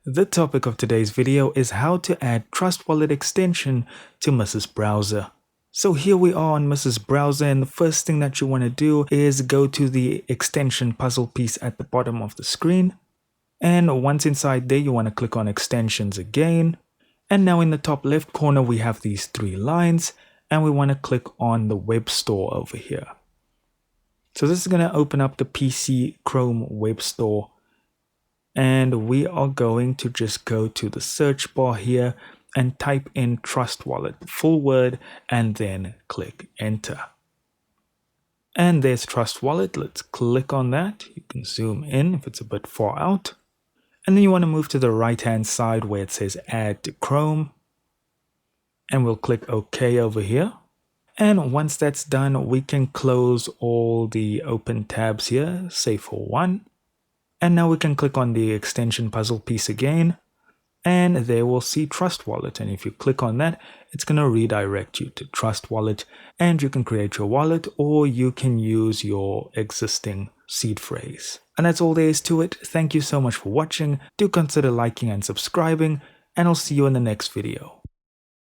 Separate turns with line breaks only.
The topic of today's video is how to add Trust Wallet extension to Mrs. Browser. So here we are on Mrs. Browser, and the first thing that you want to do is go to the extension puzzle piece at the bottom of the screen. And once inside there, you want to click on extensions again. And now in the top left corner, we have these three lines, and we want to click on the web store over here. So this is going to open up the PC Chrome web store. And we are going to just go to the search bar here and type in Trust Wallet, full word, and then click enter. And there's Trust Wallet. Let's click on that. You can zoom in if it's a bit far out. And then you want to move to the right hand side where it says add to Chrome. And we'll click OK over here. And once that's done, we can close all the open tabs here, save for one. And now we can click on the extension puzzle piece again, and there we'll see Trust Wallet. And if you click on that, it's going to redirect you to Trust Wallet, and you can create your wallet or you can use your existing seed phrase. And that's all there is to it. Thank you so much for watching. Do consider liking and subscribing, and I'll see you in the next video.